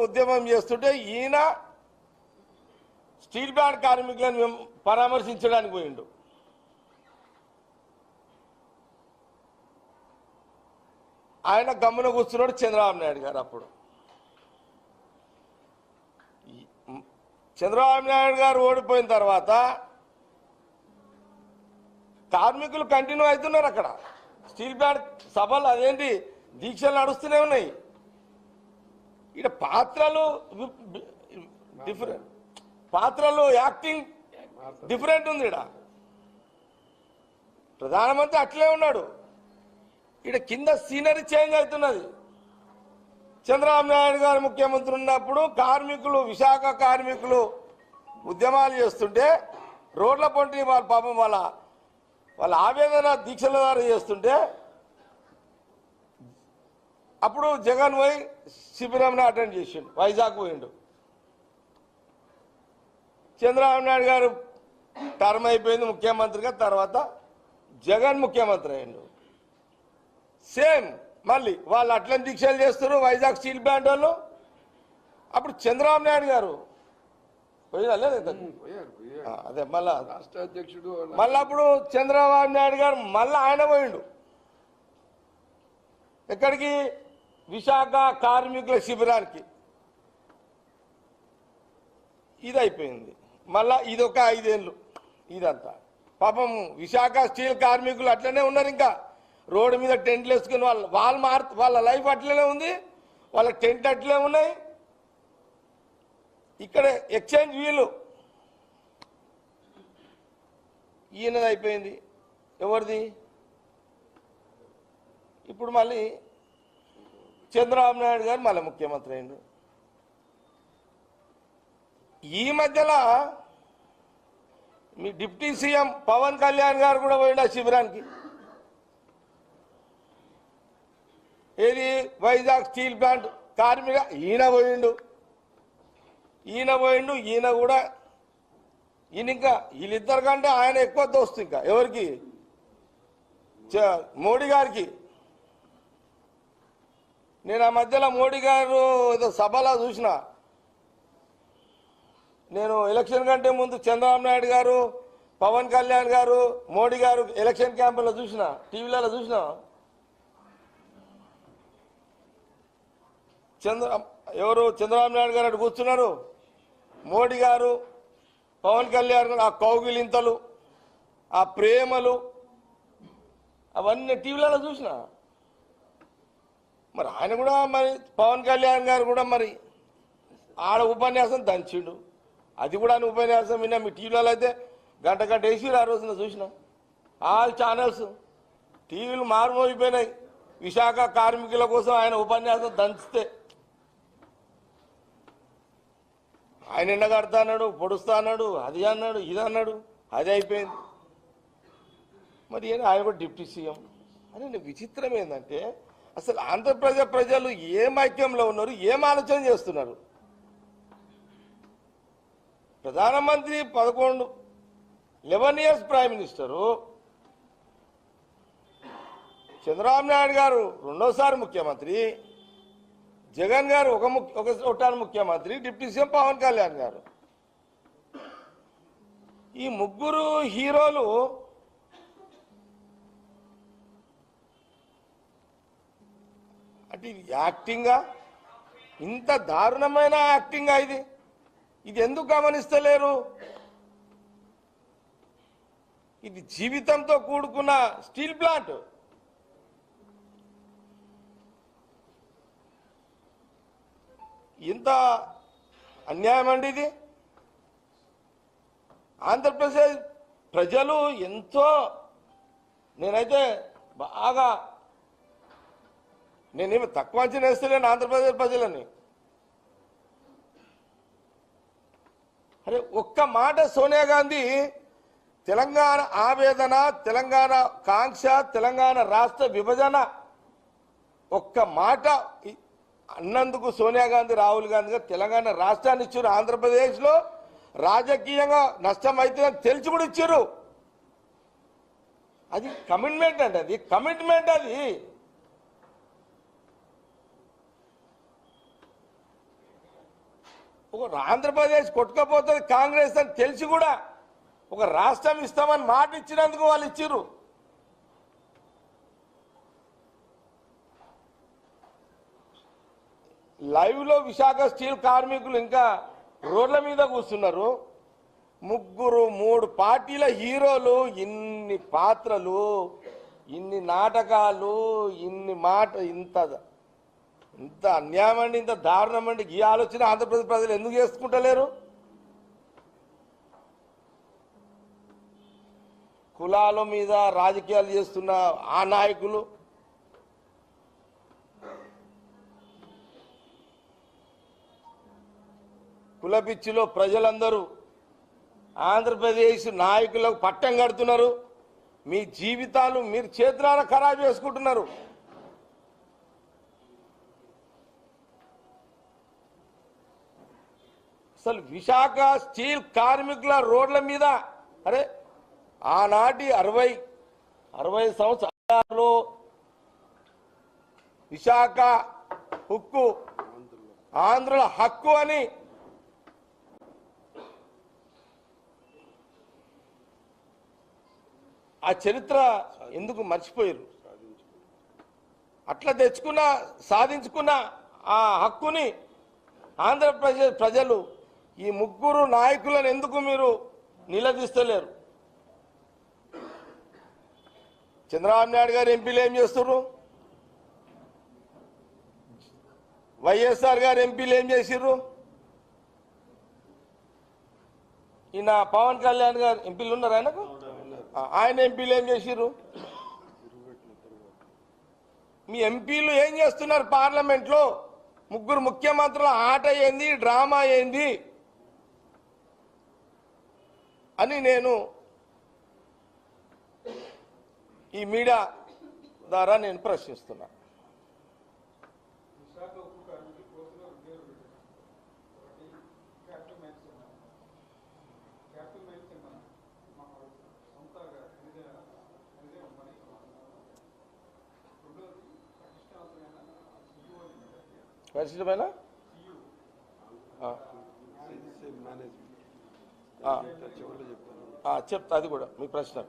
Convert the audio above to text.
ఉద్యమం చేస్తుంటే ఈయన స్టీల్ ప్లాంట్ కార్మికులను పరామర్శించడానికి పోయిండు. ఆయన గమ్మున కూర్చున్నాడు చంద్రబాబు నాయుడు గారు. అప్పుడు చంద్రబాబు నాయుడు గారు ఓడిపోయిన తర్వాత కార్మికులు కంటిన్యూ అవుతున్నారు. అక్కడ స్టీల్ ప్లాంట్ సభలు అదేంటి దీక్షలు నడుస్తూనే ఉన్నాయి. ఇక్కడ పాత్రలు డిఫరెంట్, పాత్రలు యాక్టింగ్ డిఫరెంట్ ఉంది. ఇక్కడ ప్రధానమంత్రి అట్లే ఉన్నాడు. ఇక్కడ కింద సీనరీ చేంజ్ అవుతున్నది. చంద్రబాబు నాయుడు గారు ముఖ్యమంత్రి ఉన్నప్పుడు కార్మికులు, విశాఖ కార్మికులు ఉద్యమాలు చేస్తుంటే రోడ్ల పొంటి వాళ్ళ పాపం వాళ్ళ ఆవేదన దీక్షల ద్వారా చేస్తుంటే అప్పుడు జగన్ పోయి శిబిరంని అటెండ్ చేసిండు, వైజాగ్ పోయిండు. చంద్రబాబు నాయుడు గారు టర్మ్ అయిపోయింది ముఖ్యమంత్రిగా, తర్వాత జగన్ ముఖ్యమంత్రి అయ్యిండు. సేమ్ మళ్ళీ వాళ్ళు అట్లని దీక్షలు చేస్తారు వైజాగ్ స్టీల్ ప్లాంట్ వాళ్ళు. అప్పుడు చంద్రబాబు నాయుడు గారు అదే మళ్ళా రాష్ట్ర అధ్యక్షుడు, మళ్ళీ అప్పుడు చంద్రబాబు నాయుడు గారు మళ్ళీ ఆయన పోయిండు ఎక్కడికి, విశాఖ కార్మికుల శిబిరానికి. ఇది అయిపోయింది. మళ్ళా ఇదొక 5 ఏళ్ళు ఇదంతా. పాపం విశాఖ స్టీల్ కార్మికులు అట్లనే ఉన్నారు. ఇంకా రోడ్డు మీద టెంట్లు వేసుకుని వాళ్ళ లైఫ్ అట్లనే ఉంది, వాళ్ళ టెంట్ అట్లే ఉన్నాయి. ఇక్కడ ఎక్స్చేంజ్ వీలు ఈయనది అయిపోయింది. ఎవరిది? ఇప్పుడు మళ్ళీ చంద్రబాబు నాయుడు గారు మళ్ళీ ముఖ్యమంత్రి అయిండు. ఈ మధ్యలో మీ డిప్యూటీ సీఎం పవన్ కళ్యాణ్ గారు కూడా పోయిండు ఆ శిబిరానికి. ఏది వైజాగ్ స్టీల్ ప్లాంట్ కార్మిక ఈయన పోయిండు. ఈయన కూడా ఇంకా వీళ్ళిద్దరు కంటే ఆయన ఎక్కువ దోస్తు. ఇంకా ఎవరికి? మోడీ గారికి. నేను ఆ మధ్యలో మోడీ గారు ఏదో సభలో చూసిన. నేను ఎలక్షన్ కంటే ముందు చంద్రబాబు నాయుడు గారు, పవన్ కళ్యాణ్ గారు, మోడీ గారు ఎలక్షన్ క్యాంపులో చూసిన, టీవీలలో చూసిన. చంద్రబాబు నాయుడు గారు అటు కూర్చున్నారు, మోడీ గారు, పవన్ కళ్యాణ్ గారు, ఆ కౌగిలింతలు, ఆ ప్రేమలు అవన్నీ టీవీలలో చూసిన. మరి ఆయన కూడా మరి పవన్ కళ్యాణ్ గారు కూడా మరి ఆడ ఉపన్యాసం దంచిండు. అది కూడా ఆయన ఉపన్యాసం విన్నా. మీ టీవీలలో అయితే గంట వేసి ఆ రోజున చూసిన. ఆల్ ఛానల్స్ టీవీలు మారుమోగిపోయినాయి. విశాఖ కార్మికుల కోసం ఆయన ఉపన్యాసం దంచితే ఆయన ఎండగడతా అన్నాడు, పొడుస్తా అన్నాడు, అది అన్నాడు, ఇది అన్నాడు. అది అయిపోయింది. మరి ఆయన కూడా డిప్యూటీ సీఎం అని. విచిత్రం ఏంటంటే అసలు ఆంధ్రప్రదేశ్ ప్రజలు ఏం ఐక్యంలో ఉన్నారు, ఏం ఆలోచన చేస్తున్నారు? ప్రధానమంత్రి 11 years prime minister, Chandrababu Naidu గారు రెండోసారి ముఖ్యమంత్రి, జగన్ గారు ఒకసారి ముఖ్యమంత్రి, డిప్యూటీ సీఎం పవన్ కళ్యాణ్ గారు. ఈ ముగ్గురు హీరోలు అంటే ఇది యాక్టింగా? ఇంత దారుణమైన యాక్టింగా ఇది ఎందుకు గమనిస్తలేరు? ఇది జీవితంతో కూడుకున్న స్టీల్ ప్లాంట్. ఇంత అన్యాయం అండి ఇది. ఆంధ్రప్రదేశ్ ప్రజలు ఎంతో, నేనైతే బాగా, నేనేమి తక్కువ అంచనా వేస్తలేను ఆంధ్రప్రదేశ్ ప్రజలని. అరే ఒక్క మాట సోనియా గాంధీ తెలంగాణ ఆవేదన, తెలంగాణ కాంక్ష, తెలంగాణ రాష్ట్ర విభజన ఒక్క మాట అన్నందుకు సోనియా గాంధీ, రాహుల్ గాంధీ గారు తెలంగాణ రాష్ట్రాన్ని ఇచ్చారు. ఆంధ్రప్రదేశ్లో రాజకీయంగా నష్టం అవుతుందని తెలిసి కూడా ఇచ్చారు. అది కమిట్మెంట్ అండి, అది కమిట్మెంట్. అది ఒక ఆంధ్రప్రదేశ్ కొట్టుకపోతుంది కాంగ్రెస్ అని తెలిసి కూడా ఒక రాష్ట్రం ఇస్తామని మాట ఇచ్చినందుకు వాళ్ళు ఇచ్చిర్రు. లైవ్ లో విశాఖ స్టీల్ కార్మికులు ఇంకా రోడ్ల మీద కూర్చున్నారు. ముగ్గురు 3 పార్టీల హీరోలు, ఇన్ని పాత్రలు, ఇన్ని నాటకాలు, ఇన్ని మాట, ఇంత అన్యాయం అండి, ఇంత దారుణం అండి. ఈ ఆలోచన ఆంధ్రప్రదేశ్ ప్రజలు ఎందుకు చేసుకుంటలేరు? కులాల మీద రాజకీయాలు చేస్తున్న ఆ నాయకులు కులపిచ్చిలో ప్రజలందరూ ఆంధ్రప్రదేశ్ నాయకులకు పట్టం కడుతున్నారు. మీ జీవితాలు మీరు చేతులారా ఖరాబ్ చేసుకుంటున్నారు. అసలు విశాఖ స్టీల్ కార్మికుల రోడ్ల మీద అరే ఆనాటి 60 సంవత్సరాలు విశాఖ హక్కు ఆంధ్రుల హక్కు అని ఆ చరిత్ర ఎందుకు మర్చిపోయారు? అట్లా సాధించుకున్న ఆ హక్కుని ఆంధ్రప్రదేశ్ ప్రజలు ఈ ముగ్గురు నాయకులను ఎందుకు మీరు నిలదీస్తలేరు? చంద్రబాబు నాయుడు గారు ఎంపీలు ఏం చేస్తున్నారు? వైఎస్ఆర్ గారు ఎంపీలు ఏం చేసిర్రు? ఈయన పవన్ కళ్యాణ్ గారు ఎంపీలు ఉన్నారు, ఆయన ఎంపీలు ఏం చేసిర్రు? మీ ఎంపీలు ఏం చేస్తున్నారు పార్లమెంట్లో? ముగ్గురు ముఖ్యమంత్రుల ఆట ఏంది, డ్రామా ఏంది అని నేను ఈ మీడియా ద్వారా నేను ప్రశ్నిస్తున్నా. పరిశుభ్రమైన చెప్తా, అది కూడా మీ ప్రశ్న.